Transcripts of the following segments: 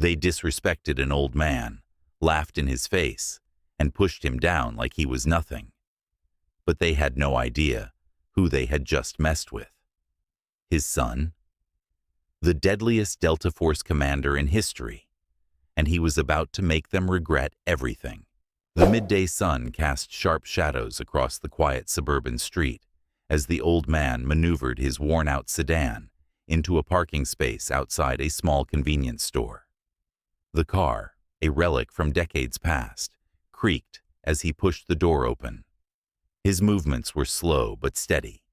They disrespected an old man, laughed in his face, and pushed him down like he was nothing. But they had no idea who they had just messed with. His son? The deadliest Delta Force commander in history, and he was about to make them regret everything. The midday sun cast sharp shadows across the quiet suburban street as the old man maneuvered his worn-out sedan into a parking space outside a small convenience store. The car, a relic from decades past, creaked as he pushed the door open. His movements were slow but steady,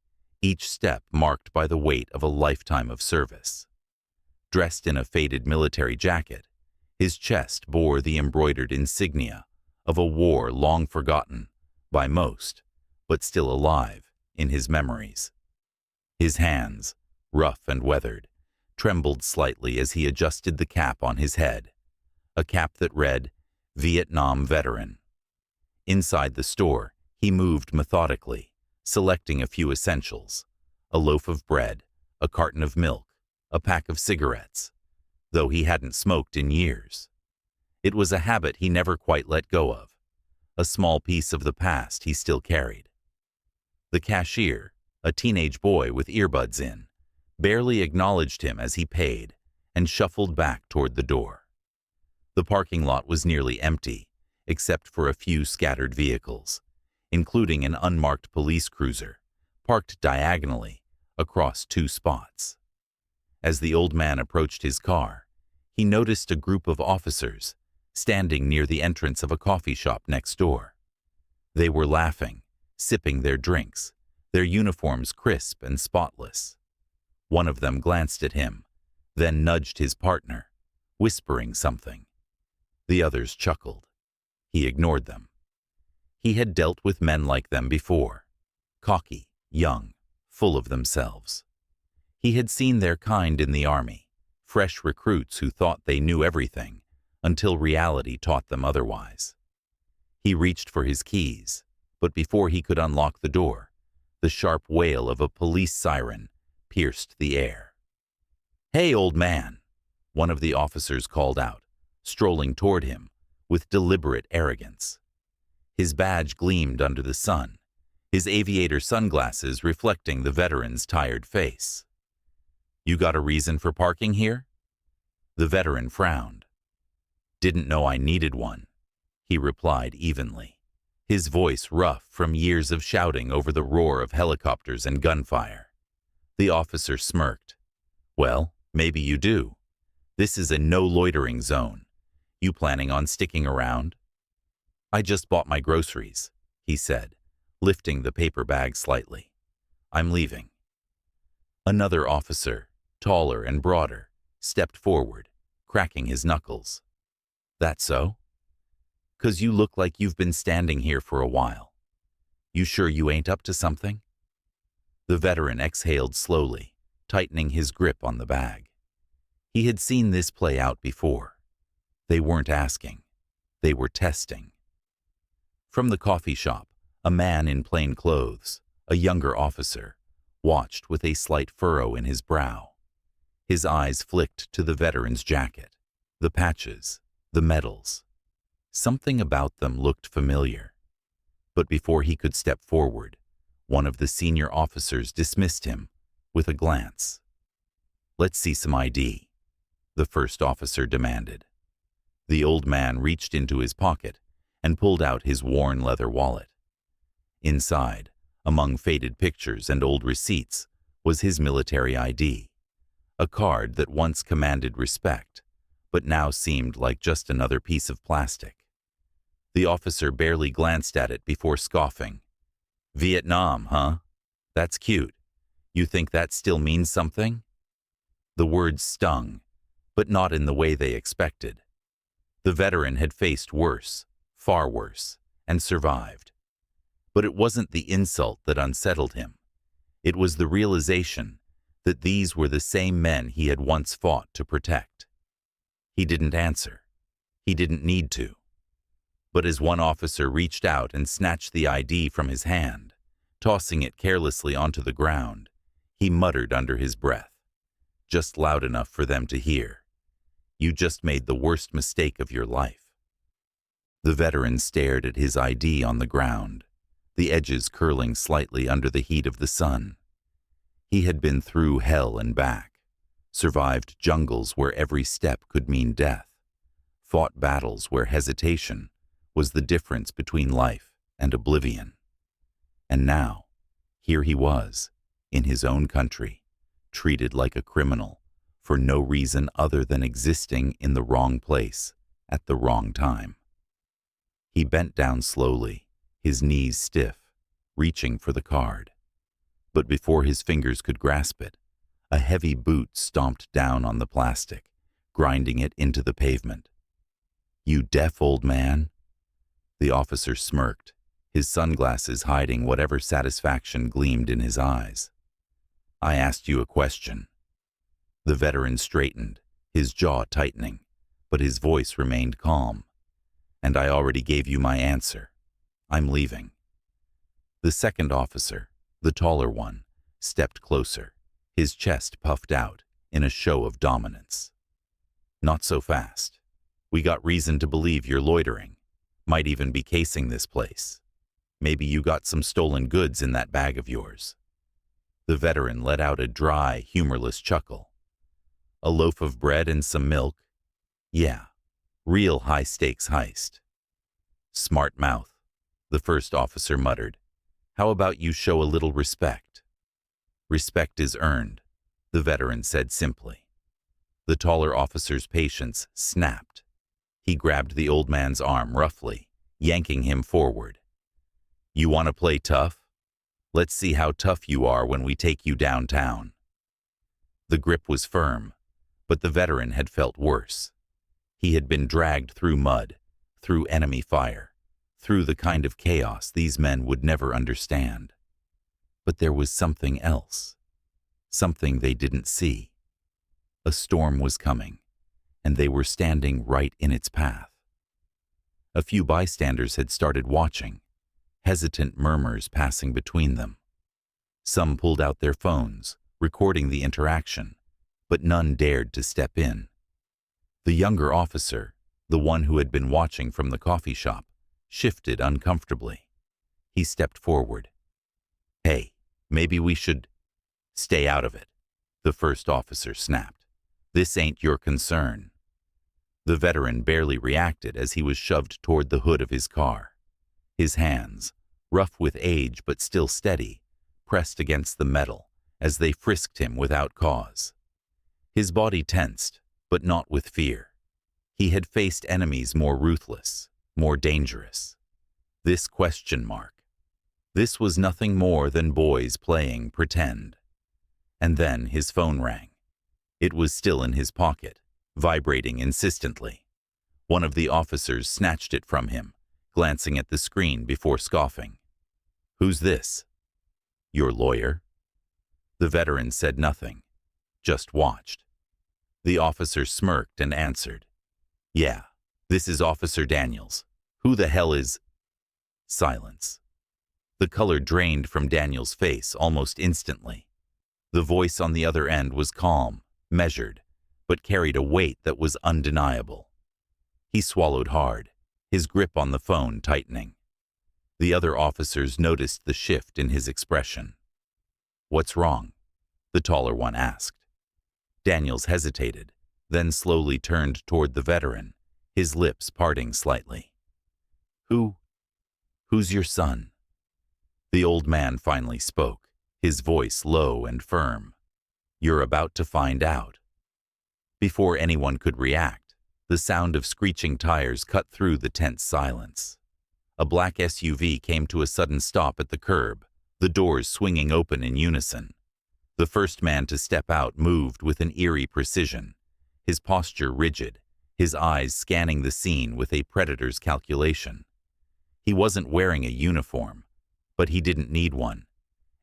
each step marked by the weight of a lifetime of service. Dressed in a faded military jacket, his chest bore the embroidered insignia of a war long forgotten by most, but still alive in his memories. His hands, rough and weathered, trembled slightly as he adjusted the cap on his head, a cap that read, Vietnam Veteran. Inside the store, he moved methodically, selecting a few essentials, a loaf of bread, a carton of milk, a pack of cigarettes, though he hadn't smoked in years. It was a habit he never quite let go of, a small piece of the past he still carried. The cashier, a teenage boy with earbuds in, barely acknowledged him as he paid and shuffled back toward the door. The parking lot was nearly empty, except for a few scattered vehicles, including an unmarked police cruiser, parked diagonally across two spots. As the old man approached his car, he noticed a group of officers standing near the entrance of a coffee shop next door. They were laughing, sipping their drinks, their uniforms crisp and spotless. One of them glanced at him, then nudged his partner, whispering something. The others chuckled. He ignored them. He had dealt with men like them before, cocky, young, full of themselves. He had seen their kind in the army, fresh recruits who thought they knew everything until reality taught them otherwise. He reached for his keys, but before he could unlock the door, the sharp wail of a police siren pierced the air. "Hey, old man," one of the officers called out, strolling toward him with deliberate arrogance. His badge gleamed under the sun, his aviator sunglasses reflecting the veteran's tired face. "You got a reason for parking here?" The veteran frowned. "Didn't know I needed one," he replied evenly, his voice rough from years of shouting over the roar of helicopters and gunfire. The officer smirked. "Well, maybe you do. This is a no-loitering zone. You planning on sticking around?" "I just bought my groceries," he said, lifting the paper bag slightly. "I'm leaving." Another officer, taller and broader, stepped forward, cracking his knuckles. "That so? 'Cause you look like you've been standing here for a while. You sure you ain't up to something?" The veteran exhaled slowly, tightening his grip on the bag. He had seen this play out before. They weren't asking. They were testing. From the coffee shop, a man in plain clothes, a younger officer, watched with a slight furrow in his brow. His eyes flicked to the veteran's jacket, the patches, the medals. Something about them looked familiar. But before he could step forward, one of the senior officers dismissed him with a glance. "Let's see some ID," the first officer demanded. The old man reached into his pocket and pulled out his worn leather wallet. Inside, among faded pictures and old receipts, was his military ID, a card that once commanded respect, but now seemed like just another piece of plastic. The officer barely glanced at it before scoffing. "Vietnam, huh? That's cute. You think that still means something?" The words stung, but not in the way they expected. The veteran had faced worse, far worse, and survived. But it wasn't the insult that unsettled him. It was the realization that these were the same men he had once fought to protect. He didn't answer. He didn't need to. But as one officer reached out and snatched the ID from his hand, tossing it carelessly onto the ground, he muttered under his breath, just loud enough for them to hear, You just made the worst mistake of your life." The veteran stared at his ID on the ground, the edges curling slightly under the heat of the sun. He had been through hell and back, survived jungles where every step could mean death, fought battles where hesitation was the difference between life and oblivion. And now, here he was, in his own country, treated like a criminal for no reason other than existing in the wrong place at the wrong time. He bent down slowly, his knees stiff, reaching for the card. But before his fingers could grasp it, a heavy boot stomped down on the plastic, grinding it into the pavement. "You deaf old man?" The officer smirked, his sunglasses hiding whatever satisfaction gleamed in his eyes. "I asked you a question." The veteran straightened, his jaw tightening, but his voice remained calm. "And I already gave you my answer. I'm leaving." The second officer, the taller one, stepped closer, his chest puffed out in a show of dominance. "Not so fast. We got reason to believe you're loitering, might even be casing this place. Maybe you got some stolen goods in that bag of yours." The veteran let out a dry, humorless chuckle. "A loaf of bread and some milk? Yeah, real high-stakes heist." "Smart mouth," the first officer muttered. "How about you show a little respect?" "Respect is earned," the veteran said simply. The taller officer's patience snapped. He grabbed the old man's arm roughly, yanking him forward. "You want to play tough? Let's see how tough you are when we take you downtown." The grip was firm, but the veteran had felt worse. He had been dragged through mud, through enemy fire, through the kind of chaos these men would never understand. But there was something else, something they didn't see. A storm was coming, and they were standing right in its path. A few bystanders had started watching, hesitant murmurs passing between them. Some pulled out their phones, recording the interaction, but none dared to step in. The younger officer, the one who had been watching from the coffee shop, shifted uncomfortably. He stepped forward. "Hey, maybe we should—" "Stay out of it," the first officer snapped. "This ain't your concern." The veteran barely reacted as he was shoved toward the hood of his car. His hands, rough with age but still steady, pressed against the metal as they frisked him without cause. His body tensed, but not with fear. He had faced enemies more ruthless, more dangerous. This question mark. This was nothing more than boys playing pretend. And then his phone rang. It was still in his pocket, vibrating insistently. One of the officers snatched it from him, glancing at the screen before scoffing. "Who's this?" "Your lawyer." The veteran said nothing, just watched. The officer smirked and answered, "Yeah, this is Officer Daniels. Who the hell is—" Silence. The color drained from Daniels' face almost instantly. The voice on the other end was calm, measured, but carried a weight that was undeniable. He swallowed hard, his grip on the phone tightening. The other officers noticed the shift in his expression. "What's wrong?" the taller one asked. Daniels hesitated, then slowly turned toward the veteran, his lips parting slightly. Who's your son?" The old man finally spoke, his voice low and firm. "You're about to find out." Before anyone could react, the sound of screeching tires cut through the tense silence. A black SUV came to a sudden stop at the curb, the doors swinging open in unison. The first man to step out moved with an eerie precision, his posture rigid, his eyes scanning the scene with a predator's calculation. He wasn't wearing a uniform, but he didn't need one.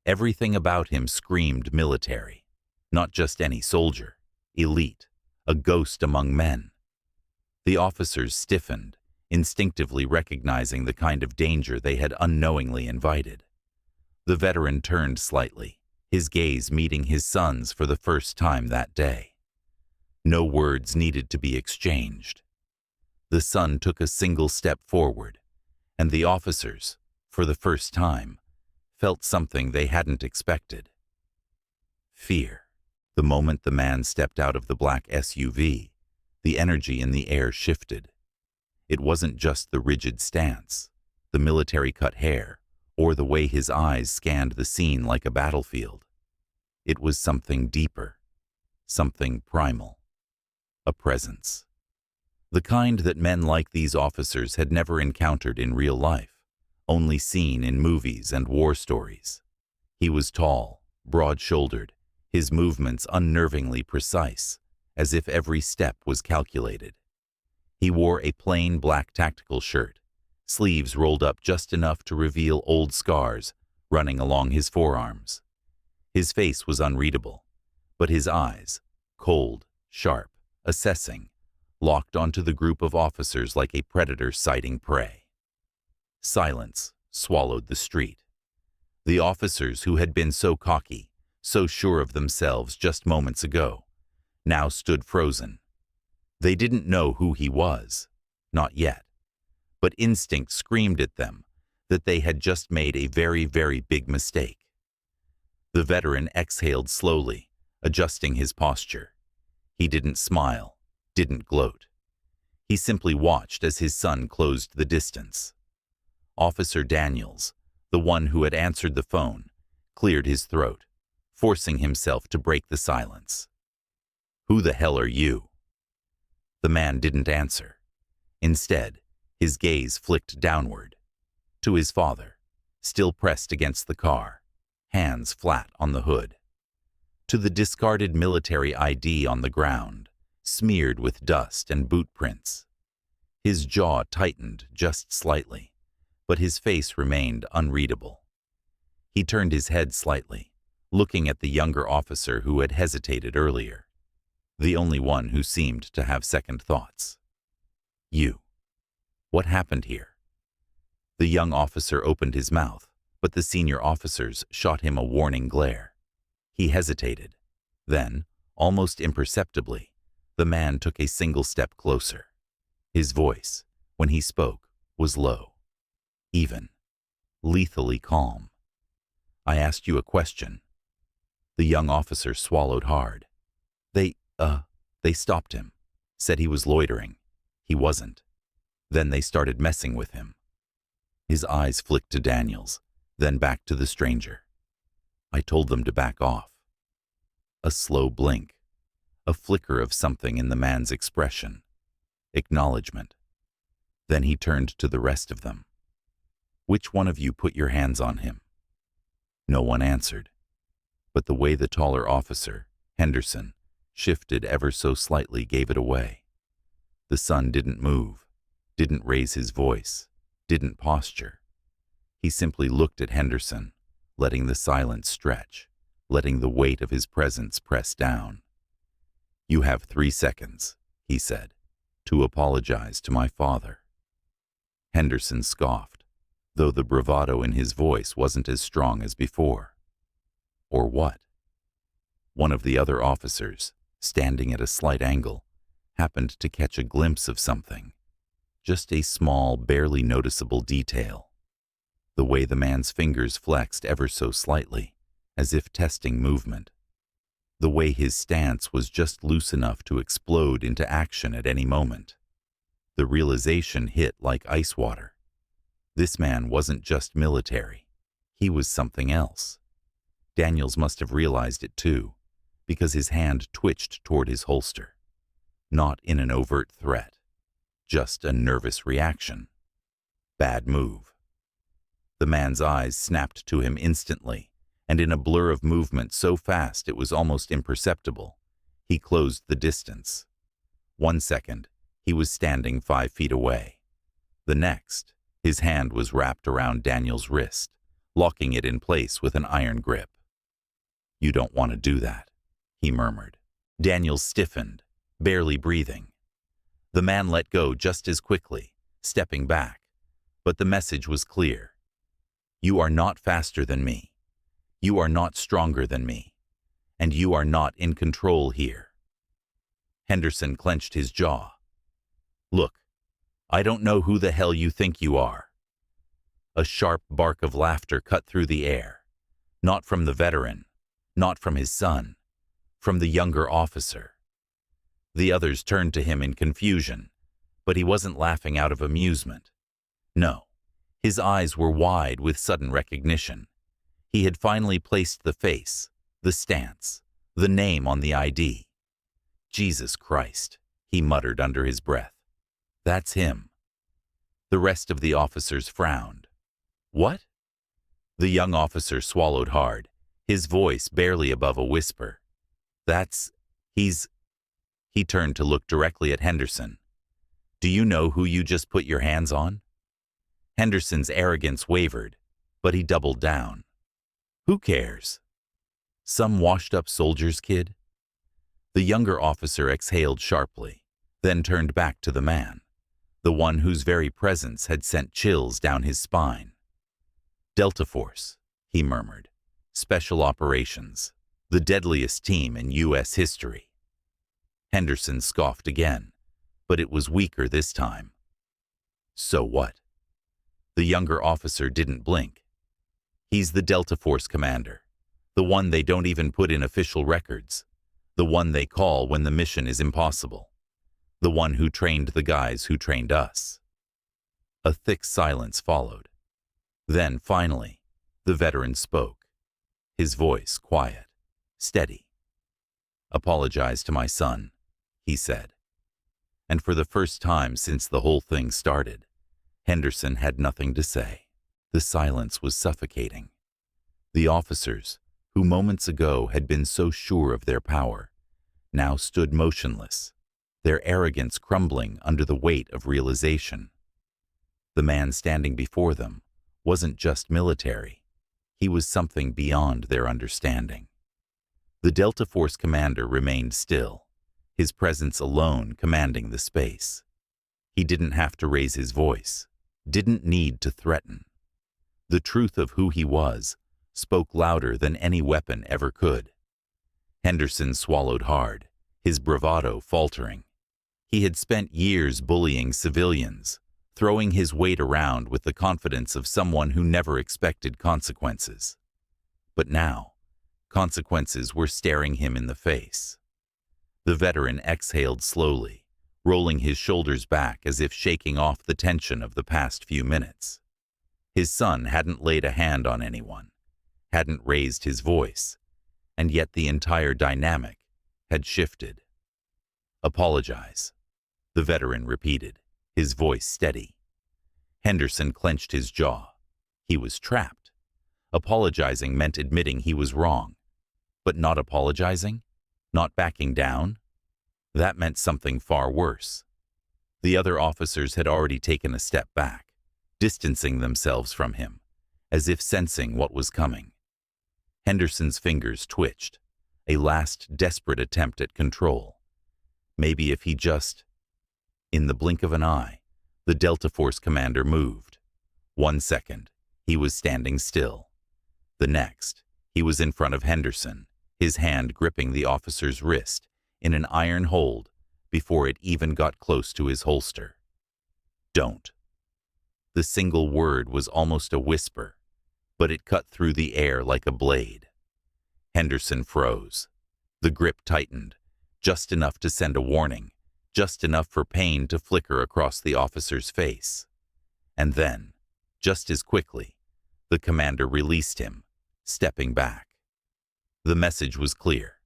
Everything about him screamed military, not just any soldier, elite, a ghost among men. The officers stiffened, instinctively recognizing the kind of danger they had unknowingly invited. The veteran turned slightly, his gaze meeting his son's for the first time that day. No words needed to be exchanged. The son took a single step forward, and the officers, for the first time, felt something they hadn't expected. Fear. The moment the man stepped out of the black SUV, the energy in the air shifted. It wasn't just the rigid stance, the military-cut hair, or the way his eyes scanned the scene like a battlefield. It was something deeper, something primal. A presence. The kind that men like these officers had never encountered in real life, only seen in movies and war stories. He was tall, broad-shouldered, his movements unnervingly precise, as if every step was calculated. He wore a plain black tactical shirt, sleeves rolled up just enough to reveal old scars running along his forearms. His face was unreadable, but his eyes, cold, sharp, assessing, locked onto the group of officers like a predator sighting prey. Silence swallowed the street. The officers who had been so cocky, so sure of themselves just moments ago, now stood frozen. They didn't know who he was, not yet, but instinct screamed at them that they had just made a very, very big mistake. The veteran exhaled slowly, adjusting his posture. He didn't smile, didn't gloat. He simply watched as his son closed the distance. Officer Daniels, the one who had answered the phone, cleared his throat, forcing himself to break the silence. "Who the hell are you?" The man didn't answer. Instead, his gaze flicked downward, to his father, still pressed against the car, hands flat on the hood, to the discarded military ID on the ground, smeared with dust and boot prints. His jaw tightened just slightly, but his face remained unreadable. He turned his head slightly, looking at the younger officer who had hesitated earlier, the only one who seemed to have second thoughts. "You. What happened here?" The young officer opened his mouth, but the senior officers shot him a warning glare. He hesitated. Then, almost imperceptibly, the man took a single step closer. His voice, when he spoke, was low, even, lethally calm. "I asked you a question." The young officer swallowed hard. They stopped him, said he was loitering. He wasn't. Then they started messing with him. His eyes flicked to Daniels, then back to the stranger. "I told them to back off." A slow blink, a flicker of something in the man's expression. Acknowledgement. Then he turned to the rest of them. "Which one of you put your hands on him?" No one answered, but the way the taller officer, Henderson, shifted ever so slightly gave it away. The son didn't move, didn't raise his voice, didn't posture. He simply looked at Henderson, letting the silence stretch, letting the weight of his presence press down. "You have 3 seconds, he said, "to apologize to my father." Henderson scoffed, though the bravado in his voice wasn't as strong as before. Or what? One of the other officers, standing at a slight angle, happened to catch a glimpse of something. Just a small, barely noticeable detail. The way the man's fingers flexed ever so slightly, as if testing movement. The way his stance was just loose enough to explode into action at any moment. The realization hit like ice water. This man wasn't just military. He was something else. Daniels must have realized it too, because his hand twitched toward his holster. Not in an overt threat, just a nervous reaction. Bad move. The man's eyes snapped to him instantly, and in a blur of movement so fast it was almost imperceptible, he closed the distance. 1 second, he was standing 5 feet away. The next, his hand was wrapped around Daniel's wrist, locking it in place with an iron grip. "You don't want to do that," he murmured. Daniel stiffened, barely breathing. The man let go just as quickly, stepping back, but the message was clear. "You are not faster than me. You are not stronger than me. And you are not in control here." Henderson clenched his jaw. "Look, I don't know who the hell you think you are." A sharp bark of laughter cut through the air. Not from the veteran, not from his son, from the younger officer. The others turned to him in confusion, but he wasn't laughing out of amusement. No, his eyes were wide with sudden recognition. He had finally placed the face, the stance, the name on the ID. "Jesus Christ," he muttered under his breath. "That's him." The rest of the officers frowned. "What?" The young officer swallowed hard, his voice barely above a whisper. He's... He turned to look directly at Henderson. "Do you know who you just put your hands on?" Henderson's arrogance wavered, but he doubled down. "Who cares? Some washed-up soldier's kid?" The younger officer exhaled sharply, then turned back to the man, the one whose very presence had sent chills down his spine. "Delta Force," he murmured. "Special Operations. The deadliest team in U.S. history." Henderson scoffed again, but it was weaker this time. "So what?" The younger officer didn't blink. "He's the Delta Force commander, the one they don't even put in official records, the one they call when the mission is impossible, the one who trained the guys who trained us." A thick silence followed. Then, finally, the veteran spoke, his voice quiet, steady. "Apologize to my son," he said. And for the first time since the whole thing started, Henderson had nothing to say. The silence was suffocating. The officers, who moments ago had been so sure of their power, now stood motionless, their arrogance crumbling under the weight of realization. The man standing before them wasn't just military. He was something beyond their understanding. The Delta Force commander remained still, his presence alone commanding the space. He didn't have to raise his voice, didn't need to threaten. The truth of who he was spoke louder than any weapon ever could. Henderson swallowed hard, his bravado faltering. He had spent years bullying civilians, throwing his weight around with the confidence of someone who never expected consequences. But now, consequences were staring him in the face. The veteran exhaled slowly, rolling his shoulders back as if shaking off the tension of the past few minutes. His son hadn't laid a hand on anyone, hadn't raised his voice, and yet the entire dynamic had shifted. "Apologize," the veteran repeated, his voice steady. Henderson clenched his jaw. He was trapped. Apologizing meant admitting he was wrong. But not apologizing? Not backing down? That meant something far worse. The other officers had already taken a step back, distancing themselves from him, as if sensing what was coming. Henderson's fingers twitched, a last desperate attempt at control. Maybe if he just... In the blink of an eye, the Delta Force commander moved. 1 second, he was standing still. The next, he was in front of Henderson, his hand gripping the officer's wrist in an iron hold before it even got close to his holster. "Don't." The single word was almost a whisper, but it cut through the air like a blade. Henderson froze. The grip tightened, just enough to send a warning, just enough for pain to flicker across the officer's face. And then, just as quickly, the commander released him, stepping back. The message was clear.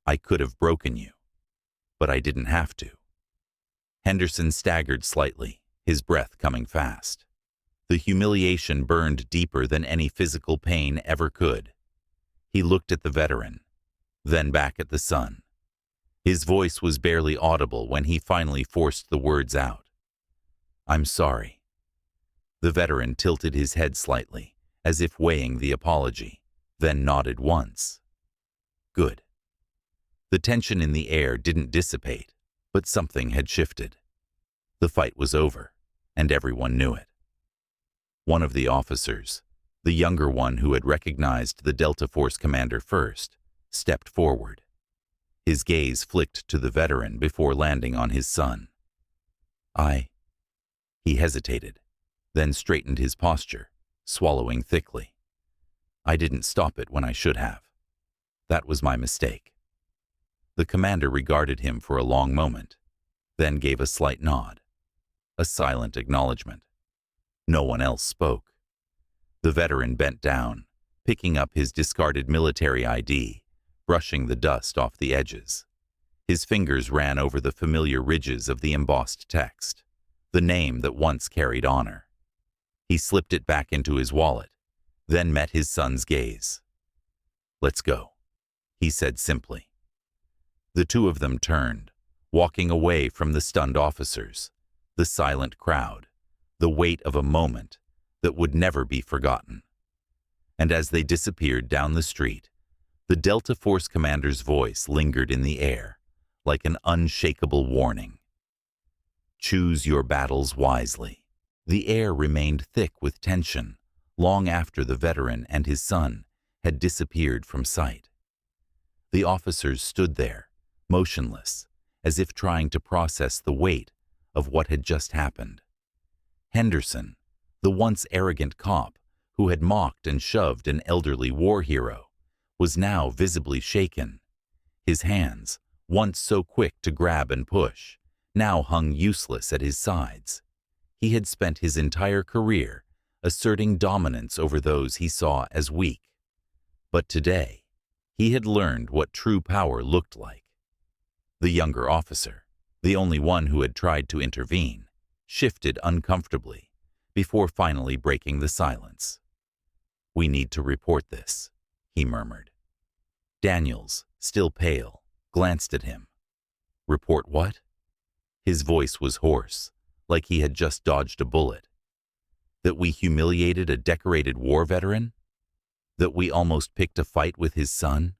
"I could have broken you, but I didn't have to." Henderson staggered slightly, his breath coming fast. The humiliation burned deeper than any physical pain ever could. He looked at the veteran, then back at the son. His voice was barely audible when he finally forced the words out. "I'm sorry." The veteran tilted his head slightly, as if weighing the apology, then nodded once. "Good." The tension in the air didn't dissipate, but something had shifted. The fight was over, and everyone knew it. One of the officers, the younger one who had recognized the Delta Force commander first, stepped forward. His gaze flicked to the veteran before landing on his son. He hesitated, then straightened his posture, swallowing thickly. I didn't stop it when I should have. That was my mistake. The commander regarded him for a long moment, then gave a slight nod, a silent acknowledgement. No one else spoke. The veteran bent down, picking up his discarded military ID, brushing the dust off the edges. His fingers ran over the familiar ridges of the embossed text, the name that once carried honor. He slipped it back into his wallet, then met his son's gaze. "Let's go," he said simply. The two of them turned, walking away from the stunned officers, the silent crowd, the weight of a moment that would never be forgotten. And as they disappeared down the street, the Delta Force commander's voice lingered in the air, like an unshakable warning. Choose your battles wisely. The air remained thick with tension long after the veteran and his son had disappeared from sight. The officers stood there, motionless, as if trying to process the weight of what had just happened. Henderson, the once arrogant cop who had mocked and shoved an elderly war hero, was now visibly shaken. His hands, once so quick to grab and push, now hung useless at his sides. He had spent his entire career asserting dominance over those he saw as weak. But today, he had learned what true power looked like. The younger officer, the only one who had tried to intervene, shifted uncomfortably before finally breaking the silence. "We need to report this," he murmured. Daniels, still pale, glanced at him. "Report what?" His voice was hoarse, like he had just dodged a bullet. "That we humiliated a decorated war veteran? That we almost picked a fight with his son?"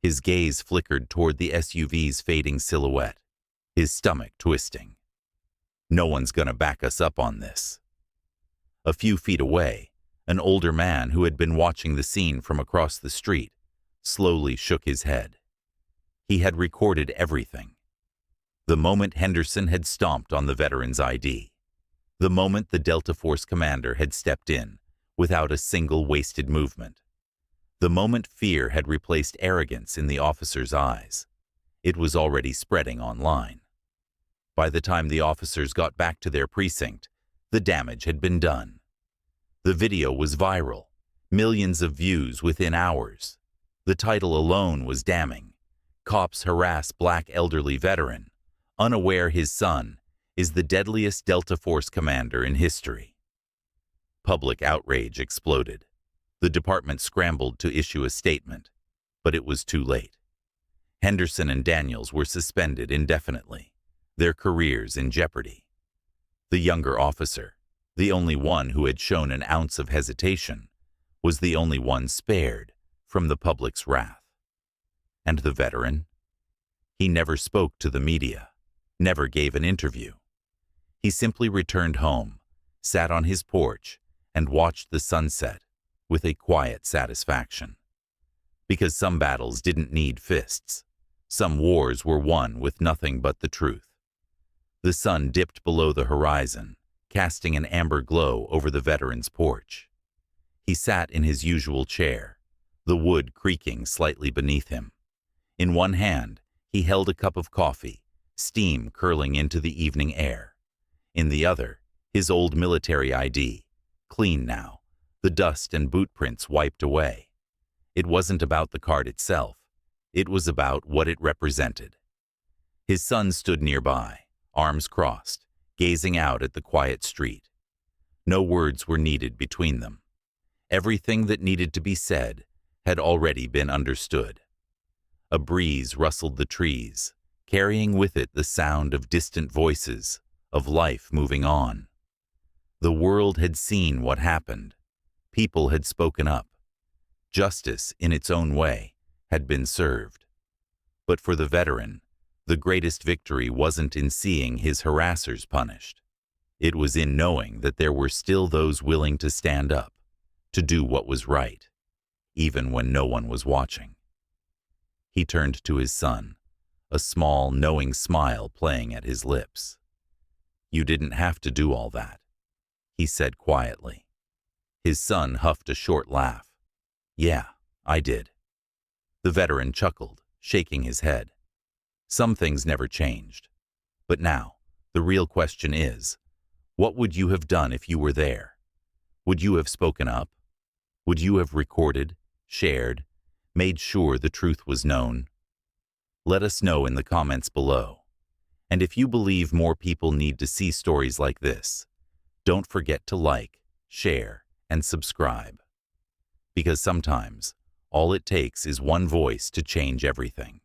His gaze flickered toward the SUV's fading silhouette, his stomach twisting. "No one's gonna back us up on this." A few feet away, an older man who had been watching the scene from across the street slowly shook his head. He had recorded everything. The moment Henderson had stomped on the veteran's ID. The moment the Delta Force commander had stepped in without a single wasted movement. The moment fear had replaced arrogance in the officer's eyes. It was already spreading online. By the time the officers got back to their precinct, the damage had been done. The video was viral, millions of views within hours. The title alone was damning. "Cops Harass Black Elderly Veteran. Unaware his son is the deadliest Delta Force commander in history." Public outrage exploded. The department scrambled to issue a statement, but it was too late. Henderson and Daniels were suspended indefinitely, their careers in jeopardy. The younger officer, the only one who had shown an ounce of hesitation, was the only one spared from the public's wrath. And the veteran? He never spoke to the media, never gave an interview. He simply returned home, sat on his porch, and watched the sunset with a quiet satisfaction. Because some battles didn't need fists. Some wars were won with nothing but the truth. The sun dipped below the horizon, casting an amber glow over the veteran's porch. He sat in his usual chair, the wood creaking slightly beneath him. In one hand, he held a cup of coffee, steam curling into the evening air. In the other, his old military ID, clean now, the dust and boot prints wiped away. It wasn't about the card itself. It was about what it represented. His son stood nearby, arms crossed, gazing out at the quiet street. No words were needed between them. Everything that needed to be said had already been understood. A breeze rustled the trees, carrying with it the sound of distant voices, of life moving on. The world had seen what happened. People had spoken up. Justice, in its own way, had been served. But for the veteran, the greatest victory wasn't in seeing his harassers punished. It was in knowing that there were still those willing to stand up, to do what was right, even when no one was watching. He turned to his son, a small, knowing smile playing at his lips. "You didn't have to do all that," he said quietly. His son huffed a short laugh. "Yeah, I did." The veteran chuckled, shaking his head. Some things never changed. But now, the real question is, what would you have done if you were there? Would you have spoken up? Would you have recorded, shared, made sure the truth was known? Let us know in the comments below. And if you believe more people need to see stories like this, don't forget to like, share, and subscribe. Because sometimes, all it takes is one voice to change everything.